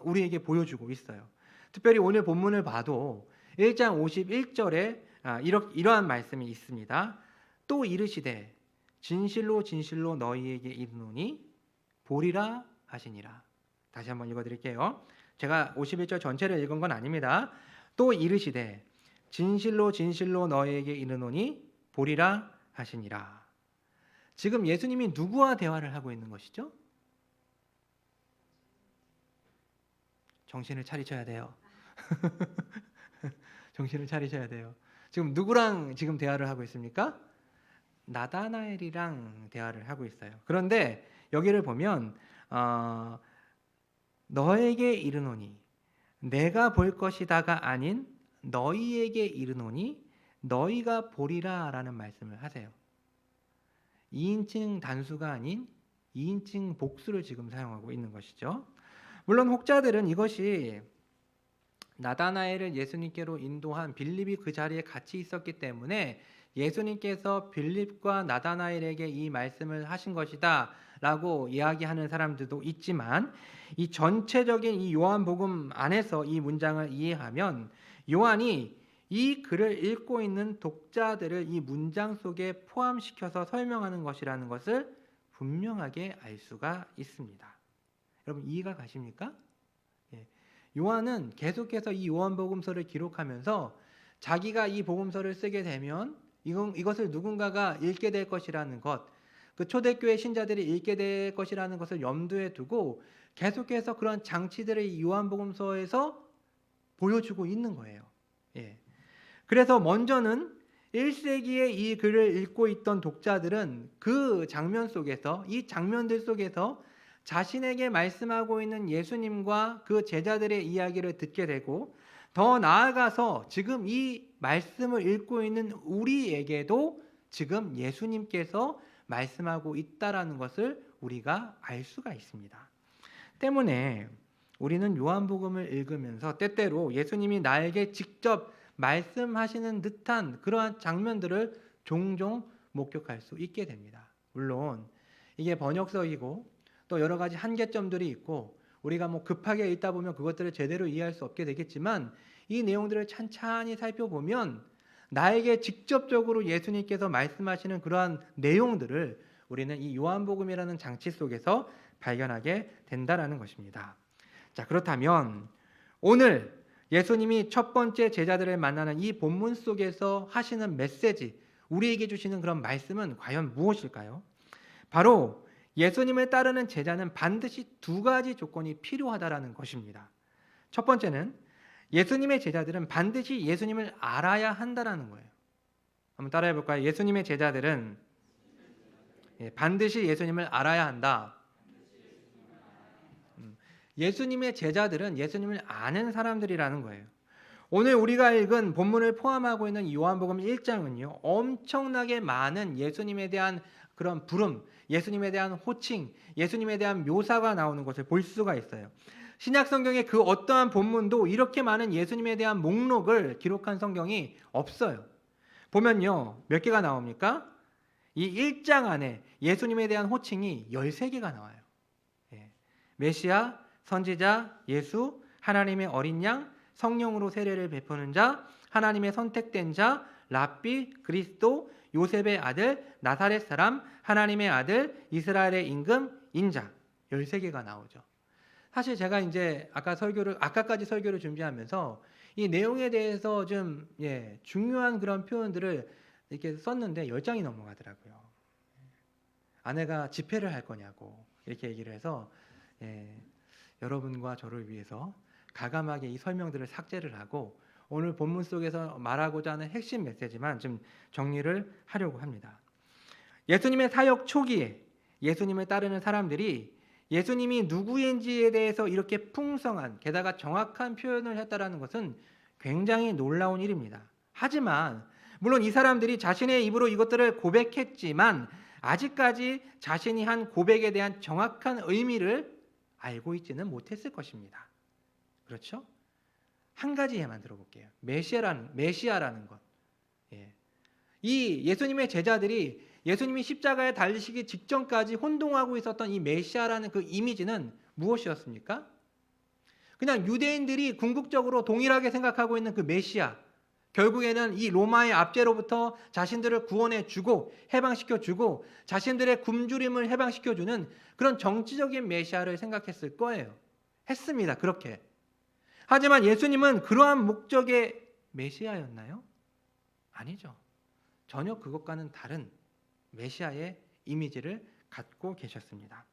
우리에게 보여주고 있어요. 특별히 오늘 본문을 봐도 1장 51절에 이러한 말씀이 있습니다. 또 이르시되 진실로 진실로 너희에게 이르노니 보리라 하시니라. 다시 한번 읽어드릴게요. 제가 51절 전체를 읽은 건 아닙니다. 또 이르시되 진실로 진실로 너희에게 이르노니 보리라 하시니라. 지금 예수님이 누구와 대화를 하고 있는 것이죠? 정신을 차리셔야 돼요. 정신을 차리셔야 돼요. 지금 누구랑 지금 대화를 하고 있습니까? 나다나엘이랑 대화를 하고 있어요. 그런데 여기를 보면 너에게 이르노니, 내가 볼 것이다가 아닌 너희에게 이르노니 너희가 보리라 라는 말씀을 하세요. 2인칭 단수가 아닌 2인칭 복수를 지금 사용하고 있는 것이죠. 물론 혹자들은 이것이 나다나엘을 예수님께로 인도한 빌립이 그 자리에 같이 있었기 때문에 예수님께서 빌립과 나다나엘에게 이 말씀을 하신 것이다 라고 이야기하는 사람들도 있지만, 이 전체적인 이 요한복음 안에서 이 문장을 이해하면 요한이 이 글을 읽고 있는 독자들을 이 문장 속에 포함시켜서 설명하는 것이라는 것을 분명하게 알 수가 있습니다. 여러분 이해가 가십니까? 요한은 계속해서 이 요한복음서를 기록하면서 자기가 이 복음서를 쓰게 되면 이것을 누군가가 읽게 될 것이라는 것, 그 초대교회 신자들이 읽게 될 것이라는 것을 염두에 두고 계속해서 그런 장치들을 이 요한복음서에서 보여주고 있는 거예요. 그래서 먼저는 1세기에 이 글을 읽고 있던 독자들은 그 장면 속에서, 이 장면들 속에서 자신에게 말씀하고 있는 예수님과 그 제자들의 이야기를 듣게 되고, 더 나아가서 지금 이 말씀을 읽고 있는 우리에게도 지금 예수님께서 말씀하고 있다라는 것을 우리가 알 수가 있습니다. 때문에 우리는 요한복음을 읽으면서 때때로 예수님이 나에게 직접 말씀하시는 듯한 그러한 장면들을 종종 목격할 수 있게 됩니다. 물론 이게 번역서이고 또 여러 가지 한계점들이 있고 우리가 급하게 읽다 보면 그것들을 제대로 이해할 수 없게 되겠지만, 이 내용들을 찬찬히 살펴보면 나에게 직접적으로 예수님께서 말씀하시는 그러한 내용들을 우리는 이 요한복음이라는 장치 속에서 발견하게 된다라는 것입니다. 자, 그렇다면 오늘 예수님이 첫 번째 제자들을 만나는 이 본문 속에서 하시는 메시지, 우리에게 주시는 그런 말씀은 과연 무엇일까요? 바로 예수님을 따르는 제자는 반드시 두 가지 조건이 필요하다라는 것입니다. 첫 번째는 예수님의 제자들은 반드시 예수님을 알아야 한다라는 거예요. 한번 따라해 볼까요? 예수님의 제자들은 반드시 예수님을 알아야 한다. 예수님의 제자들은 예수님을 아는 사람들이라는 거예요. 오늘 우리가 읽은 본문을 포함하고 있는 요한복음 1장은요, 엄청나게 많은 예수님에 대한 그런 부름, 예수님에 대한 호칭, 예수님에 대한 묘사가 나오는 것을 볼 수가 있어요. 신약 성경의 그 어떠한 본문도 이렇게 많은 예수님에 대한 목록을 기록한 성경이 없어요. 보면요, 몇 개가 나옵니까? 이 1장 안에 예수님에 대한 호칭이 13개가 나와요. 메시아, 선지자, 예수, 하나님의 어린 양, 성령으로 세례를 베푸는 자, 하나님의 선택된 자, 랍비, 그리스도, 요셉의 아들, 나사렛 사람, 하나님의 아들, 이스라엘의 임금, 인자. 13개가 나오죠. 사실 제가 이제 아까까지 설교를 준비하면서 이 내용에 대해서 좀 중요한 그런 표현들을 이렇게 썼는데 10장이 넘어가더라고요. 아내가 집회를 할 거냐고 이렇게 얘기를 해서 여러분과 저를 위해서 가감하게 이 설명들을 삭제를 하고 오늘 본문 속에서 말하고자 하는 핵심 메시지만 좀 정리를 하려고 합니다. 예수님의 사역 초기에 예수님을 따르는 사람들이 예수님이 누구인지에 대해서 이렇게 풍성한, 게다가 정확한 표현을 했다라는 것은 굉장히 놀라운 일입니다. 하지만 물론 이 사람들이 자신의 입으로 이것들을 고백했지만 아직까지 자신이 한 고백에 대한 정확한 의미를 알고 있지는 못했을 것입니다. 그렇죠? 한 가지 예만 들어볼게요. 메시아라는 것. 이 예수님의 제자들이 예수님이 십자가에 달리시기 직전까지 혼동하고 있었던 이 메시아라는 그 이미지는 무엇이었습니까? 그냥 유대인들이 궁극적으로 동일하게 생각하고 있는 그 메시아, 결국에는 이 로마의 압제로부터 자신들을 구원해주고 해방시켜주고 자신들의 굶주림을 해방시켜주는 그런 정치적인 메시아를 생각했을 거예요. 했습니다. 그렇게. 하지만 예수님은 그러한 목적의 메시아였나요? 아니죠. 전혀 그것과는 다른 메시아의 이미지를 갖고 계셨습니다.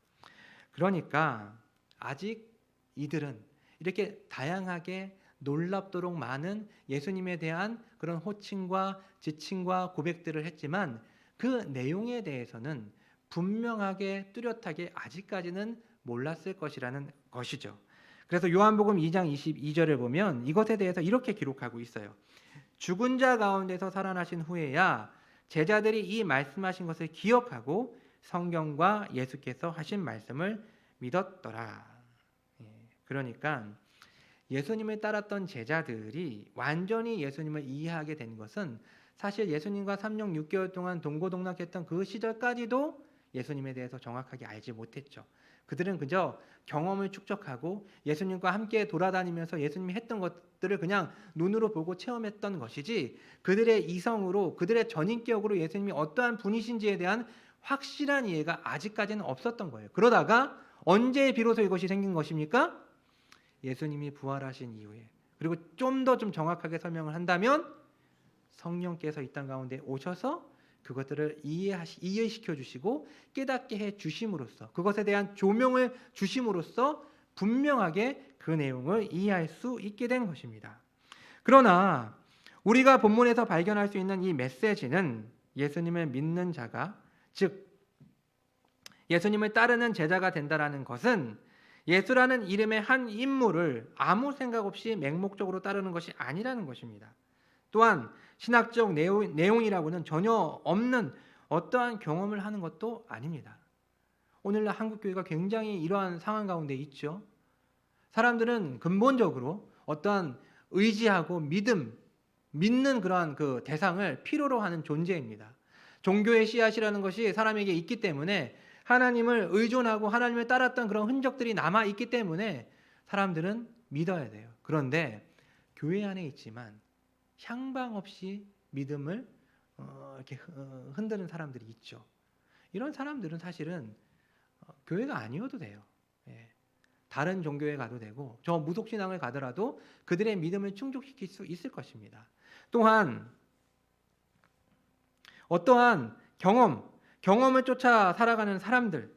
그러니까 아직 이들은 이렇게 다양하게 놀랍도록 많은 예수님에 대한 그런 호칭과 지칭과 고백들을 했지만 그 내용에 대해서는 분명하게 뚜렷하게 아직까지는 몰랐을 것이라는 것이죠. 그래서 요한복음 2장 22절을 보면 이것에 대해서 이렇게 기록하고 있어요. 죽은 자 가운데서 살아나신 후에야 제자들이 이 말씀하신 것을 기억하고 성경과 예수께서 하신 말씀을 믿었더라. 그러니까 예수님을 따랐던 제자들이 완전히 예수님을 이해하게 된 것은 사실 예수님과 3년 6개월 동안 동고동락했던 그 시절까지도 예수님에 대해서 정확하게 알지 못했죠. 그들은 그저 경험을 축적하고 예수님과 함께 돌아다니면서 예수님이 했던 것들을 그냥 눈으로 보고 체험했던 것이지, 그들의 이성으로, 그들의 전인격으로 예수님이 어떠한 분이신지에 대한 확실한 이해가 아직까지는 없었던 거예요. 그러다가 언제 비로소 이것이 생긴 것입니까? 예수님이 부활하신 이후에. 그리고 좀 더 정확하게 설명을 한다면 성령께서 이 땅 가운데 오셔서 그것들을 이해시켜 주시고 깨닫게 해 주심으로써, 그것에 대한 조명을 주심으로써 분명하게 그 내용을 이해할 수 있게 된 것입니다. 그러나 우리가 본문에서 발견할 수 있는 이 메시지는 예수님을 믿는 자가, 즉 예수님을 따르는 제자가 된다라는 것은 예수라는 이름의 한 인물을 아무 생각 없이 맹목적으로 따르는 것이 아니라는 것입니다. 또한 신학적 내용이라고는 전혀 없는 어떠한 경험을 하는 것도 아닙니다. 오늘날 한국교회가 굉장히 이러한 상황 가운데 있죠. 사람들은 근본적으로 어떠한 의지하고 믿는 그러한 그 대상을 필요로 하는 존재입니다. 종교의 씨앗이라는 것이 사람에게 있기 때문에, 하나님을 의존하고 하나님을 따랐던 그런 흔적들이 남아 있기 때문에 사람들은 믿어야 돼요. 그런데 교회 안에 있지만 향방 없이 믿음을 이렇게 흔드는 사람들이 있죠. 이런 사람들은 사실은 교회가 아니어도 돼요. 예. 다른 종교에 가도 되고 저 무속신앙을 가더라도 그들의 믿음을 충족시킬 수 있을 것입니다. 또한 어떠한 경험을 쫓아 살아가는 사람들,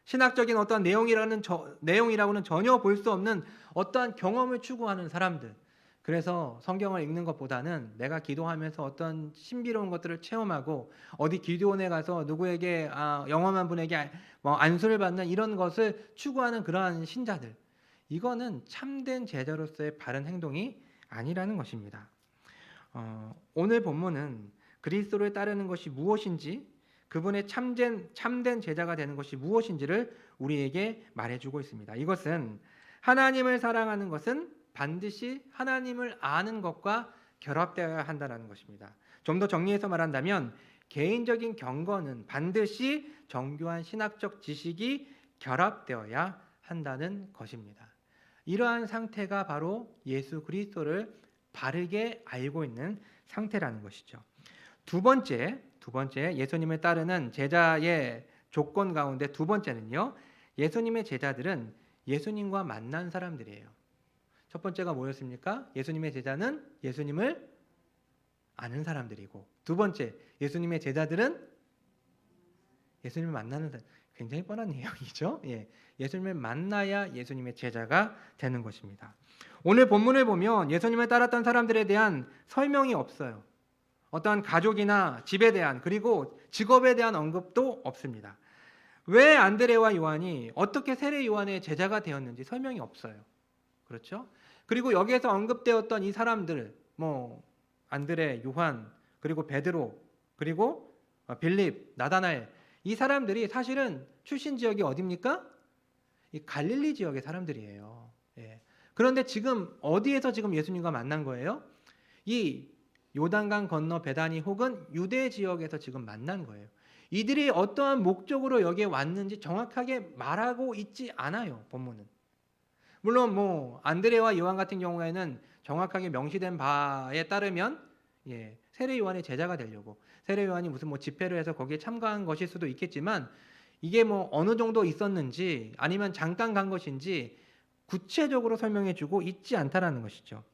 신학적인 어떠한 내용이라고는 전혀 볼 수 없는 어떠한 경험을 추구하는 사람들, 그래서 성경을 읽는 것보다는 내가 기도하면서 어떤 신비로운 것들을 체험하고 어디 기도원에 가서 누구에게 영험한 분에게 안수를 받는 이런 것을 추구하는 그러한 신자들, 이거는 참된 제자로서의 바른 행동이 아니라는 것입니다. 오늘 본문은 그리스도를 따르는 것이 무엇인지, 그분의 참된 제자가 되는 것이 무엇인지를 우리에게 말해주고 있습니다. 이것은 하나님을 사랑하는 것은 반드시 하나님을 아는 것과 결합되어야 한다는 것입니다. 좀 더 정리해서 말한다면 개인적인 경건은 반드시 정교한 신학적 지식이 결합되어야 한다는 것입니다. 이러한 상태가 바로 예수 그리스도를 바르게 알고 있는 상태라는 것이죠. 두 번째 예수님을 따르는 제자의 조건 가운데 두 번째는요, 예수님의 제자들은 예수님과 만난 사람들이에요. 첫 번째가 뭐였습니까? 예수님의 제자는 예수님을 아는 사람들이고, 두 번째 예수님의 제자들은 예수님을 만나는 사람. 굉장히 뻔한 내용이죠. 예수님을 만나야 예수님의 제자가 되는 것입니다. 오늘 본문을 보면 예수님을 따랐던 사람들에 대한 설명이 없어요. 어떠한 가족이나 집에 대한, 그리고 직업에 대한 언급도 없습니다. 왜 안드레와 요한이 어떻게 세례 요한의 제자가 되었는지 설명이 없어요. 그렇죠? 그리고 여기에서 언급되었던 이 사람들, 안드레, 요한, 그리고 베드로, 그리고 빌립, 나다나엘, 이 사람들이 사실은 출신 지역이 어디입니까? 이 갈릴리 지역의 사람들이에요. 그런데 지금 어디에서 지금 예수님과 만난 거예요? 이 요단강 건너 베다니 혹은 유대 지역에서 지금 만난 거예요. 이들이 어떠한 목적으로 여기에 왔는지 정확하게 말하고 있지 않아요, 본문은. 물론 안드레와 요한 같은 경우에는 정확하게 명시된 바에 따르면 세례 요한의 제자가 되려고, 세례 요한이 무슨 집회를 해서 거기에 참가한 것일 수도 있겠지만, 이게 어느 정도 있었는지 아니면 잠깐 간 것인지 구체적으로 설명해주고 있지 않다라는 것이죠.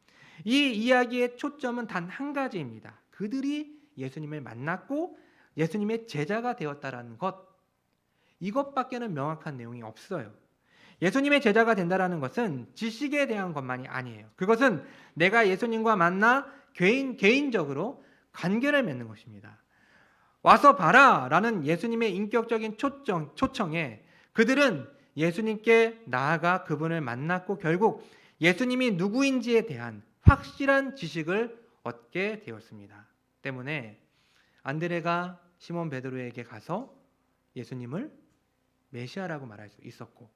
이 이야기의 초점은 단 한 가지입니다. 그들이 예수님을 만났고 예수님의 제자가 되었다라는 것, 이것밖에는 명확한 내용이 없어요. 예수님의 제자가 된다라는 것은 지식에 대한 것만이 아니에요. 그것은 내가 예수님과 만나 개인적으로 관계를 맺는 것입니다. 와서 봐라 라는 예수님의 인격적인 초청에 그들은 예수님께 나아가 그분을 만났고 결국 예수님이 누구인지에 대한 확실한 지식을 얻게 되었습니다. 때문에 안드레가 시몬 베드로에게 가서 예수님을 메시아라고 말할 수 있었고,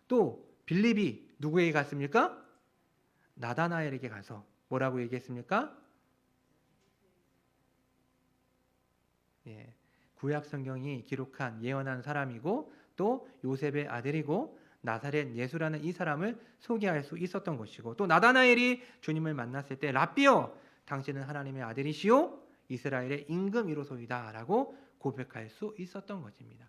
또 빌립이 누구에게 갔습니까? 나다나엘에게 가서 뭐라고 얘기했습니까? 예, 구약 성경이 기록한 예언한 사람이고 또 요셉의 아들이고 나사렛 예수라는 이 사람을 소개할 수 있었던 것이고, 또 나다나엘이 주님을 만났을 때 라삐여 당신은 하나님의 아들이시오 이스라엘의 임금이로소이다 라고 고백할 수 있었던 것입니다.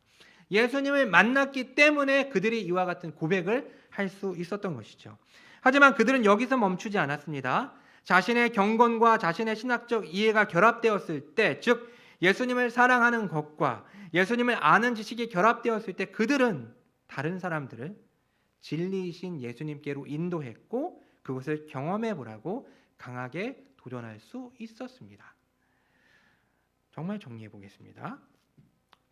예수님을 만났기 때문에 그들이 이와 같은 고백을 할 수 있었던 것이죠. 하지만 그들은 여기서 멈추지 않았습니다. 자신의 경건과 자신의 신학적 이해가 결합되었을 때, 즉 예수님을 사랑하는 것과 예수님을 아는 지식이 결합되었을 때 그들은 다른 사람들을 진리이신 예수님께로 인도했고 그것을 경험해 보라고 강하게 도전할 수 있었습니다. 정말 정리해 보겠습니다.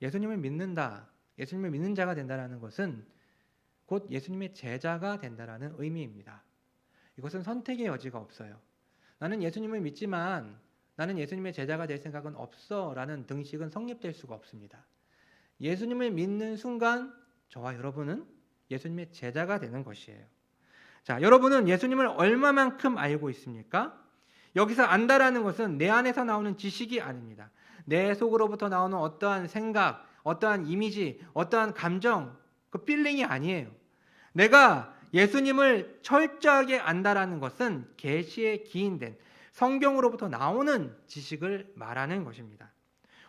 예수님을 믿는다, 예수님을 믿는 자가 된다는 것은 곧 예수님의 제자가 된다는 의미입니다. 이것은 선택의 여지가 없어요. 나는 예수님을 믿지만 나는 예수님의 제자가 될 생각은 없어 라는 등식은 성립될 수가 없습니다. 예수님을 믿는 순간 저와 여러분은 예수님의 제자가 되는 것이에요. 자, 여러분은 예수님을 얼마만큼 알고 있습니까? 여기서 안다라는 것은 내 안에서 나오는 지식이 아닙니다. 내 속으로부터 나오는 어떠한 생각, 어떠한 이미지, 어떠한 감정, 그 필링이 아니에요. 내가 예수님을 철저하게 안다라는 것은 계시에 기인된 성경으로부터 나오는 지식을 말하는 것입니다.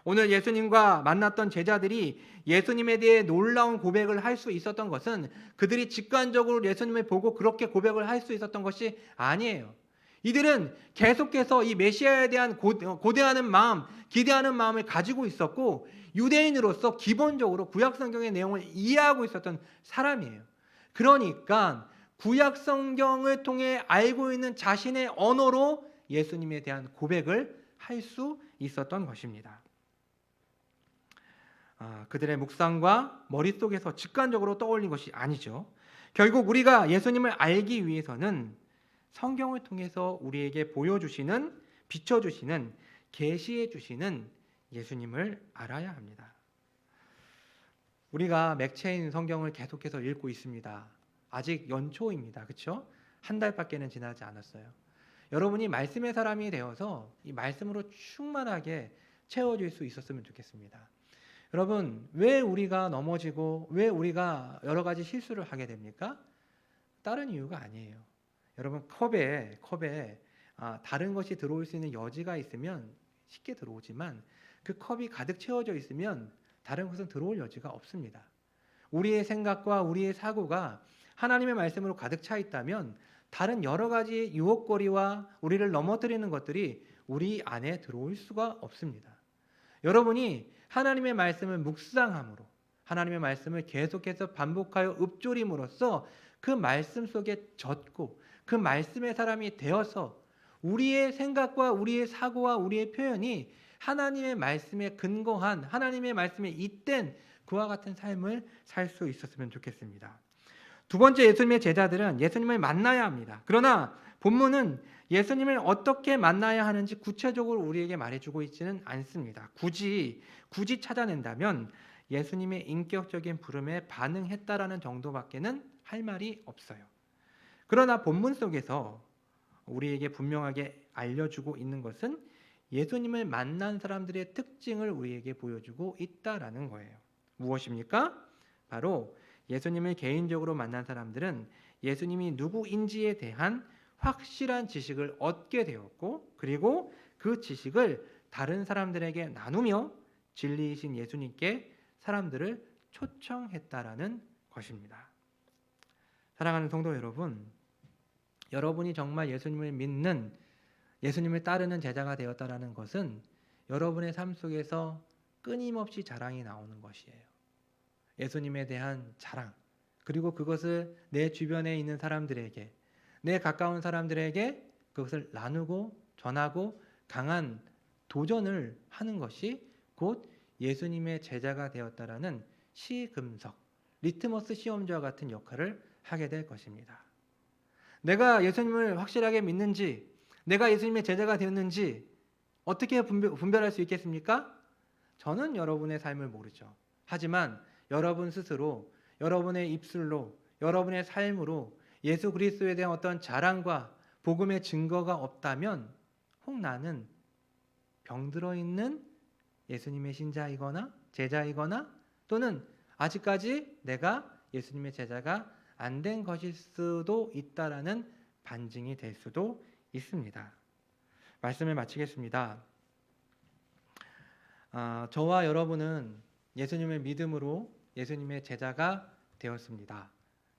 오늘 예수님과 만났던 제자들이 예수님에 대해 놀라운 고백을 할 수 있었던 것은 그들이 직관적으로 예수님을 보고 그렇게 고백을 할 수 있었던 것이 아니에요. 이들은 계속해서 이 메시아에 대한 고대하는 마음, 기대하는 마음을 가지고 있었고 유대인으로서 기본적으로 구약 성경의 내용을 이해하고 있었던 사람이에요. 그러니까 구약 성경을 통해 알고 있는 자신의 언어로 예수님에 대한 고백을 할 수 있었던 것입니다. 그들의 묵상과 머릿속에서 직관적으로 떠올린 것이 아니죠. 결국 우리가 예수님을 알기 위해서는 성경을 통해서 우리에게 보여주시는, 비춰주시는, 계시해 주시는 예수님을 알아야 합니다. 우리가 맥체인 성경을 계속해서 읽고 있습니다. 아직 연초입니다. 그렇죠? 한 달밖에는 지나지 않았어요. 여러분이 말씀의 사람이 되어서 이 말씀으로 충만하게 채워질 수 있었으면 좋겠습니다. 여러분, 왜 우리가 넘어지고 왜 우리가 여러 가지 실수를 하게 됩니까? 다른 이유가 아니에요. 여러분, 컵에 다른 것이 들어올 수 있는 여지가 있으면 쉽게 들어오지만 그 컵이 가득 채워져 있으면 다른 것은 들어올 여지가 없습니다. 우리의 생각과 우리의 사고가 하나님의 말씀으로 가득 차 있다면 다른 여러 가지 유혹거리와 우리를 넘어뜨리는 것들이 우리 안에 들어올 수가 없습니다. 여러분이 하나님의 말씀을 묵상함으로, 하나님의 말씀을 계속해서 반복하여 읊조림으로써 그 말씀 속에 젖고 그 말씀의 사람이 되어서 우리의 생각과 우리의 사고와 우리의 표현이 하나님의 말씀에 근거한, 하나님의 말씀에 잇된 그와 같은 삶을 살 수 있었으면 좋겠습니다. 두 번째, 예수님의 제자들은 예수님을 만나야 합니다. 그러나 본문은 예수님을 어떻게 만나야 하는지 구체적으로 우리에게 말해주고 있지는 않습니다. 굳이 찾아낸다면 예수님의 인격적인 부름에 반응했다라는 정도밖에는 할 말이 없어요. 그러나 본문 속에서 우리에게 분명하게 알려주고 있는 것은 예수님을 만난 사람들의 특징을 우리에게 보여주고 있다라는 거예요. 무엇입니까? 바로 예수님을 개인적으로 만난 사람들은 예수님이 누구인지에 대한 확실한 지식을 얻게 되었고, 그리고 그 지식을 다른 사람들에게 나누며 진리이신 예수님께 사람들을 초청했다라는 것입니다. 사랑하는 성도 여러분, 여러분이 정말 예수님을 믿는, 예수님을 따르는 제자가 되었다라는 것은 여러분의 삶 속에서 끊임없이 자랑이 나오는 것이에요. 예수님에 대한 자랑, 그리고 그것을 내 주변에 있는 사람들에게, 내 가까운 사람들에게 그것을 나누고 전하고 강한 도전을 하는 것이 곧 예수님의 제자가 되었다라는 시금석, 리트머스 시험지와 같은 역할을 하게 될 것입니다. 내가 예수님을 확실하게 믿는지, 내가 예수님의 제자가 되었는지 어떻게 분별할 수 있겠습니까? 저는 여러분의 삶을 모르죠. 하지만 여러분 스스로, 여러분의 입술로, 여러분의 삶으로 예수 그리스도에 대한 어떤 자랑과 복음의 증거가 없다면 혹 나는 병들어 있는 예수님의 신자이거나 제자이거나 또는 아직까지 내가 예수님의 제자가 안 된 것일 수도 있다라는 반증이 될 수도 있습니다. 말씀을 마치겠습니다. 저와 여러분은 예수님을 믿음으로 예수님의 제자가 되었습니다.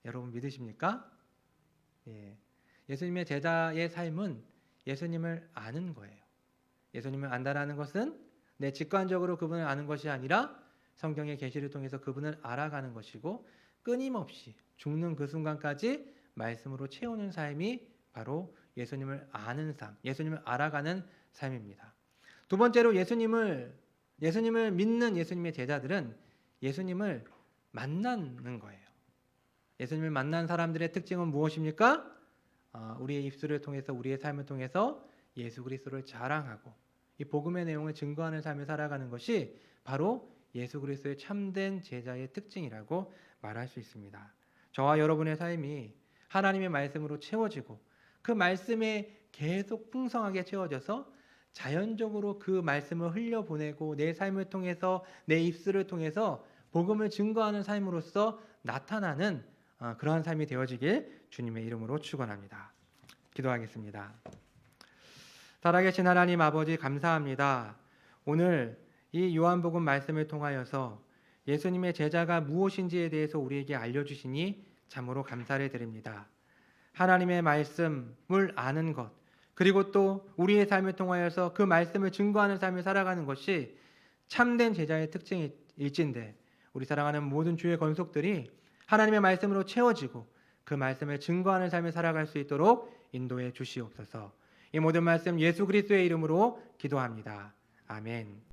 여러분 믿으십니까? 예. 예수님의 제자의 삶은 예수님을 아는 거예요. 예수님을 안다라는 것은 내 직관적으로 그분을 아는 것이 아니라 성경의 계시를 통해서 그분을 알아가는 것이고 끊임없이 죽는 그 순간까지 말씀으로 채우는 삶이 바로 예수님을 아는 삶, 예수님을 알아가는 삶입니다. 두 번째로 예수님을 믿는 예수님의 제자들은 예수님을 만나는 거예요. 예수님을 만난 사람들의 특징은 무엇입니까? 우리의 입술을 통해서 우리의 삶을 통해서 예수 그리스도를 자랑하고 이 복음의 내용을 증거하는 삶을 살아가는 것이 바로 예수 그리스도의 참된 제자의 특징이라고 말할 수 있습니다. 저와 여러분의 삶이 하나님의 말씀으로 채워지고 그 말씀에 계속 풍성하게 채워져서 자연적으로 그 말씀을 흘려보내고 내 삶을 통해서 내 입술을 통해서 복음을 증거하는 삶으로서 나타나는 그러한 삶이 되어지길 주님의 이름으로 축원합니다. 기도하겠습니다. 살아계신 하나님 아버지 감사합니다. 오늘 이 요한복음 말씀을 통하여서 예수님의 제자가 무엇인지에 대해서 우리에게 알려주시니 참으로 감사를 드립니다. 하나님의 말씀을 아는 것 그리고 또 우리의 삶을 통하여서 그 말씀을 증거하는 삶을 살아가는 것이 참된 제자의 특징일진데 우리 사랑하는 모든 주의 권속들이 하나님의 말씀으로 채워지고 그 말씀을 증거하는 삶을 살아갈 수 있도록 인도해 주시옵소서. 이 모든 말씀 예수 그리스도의 이름으로 기도합니다. 아멘.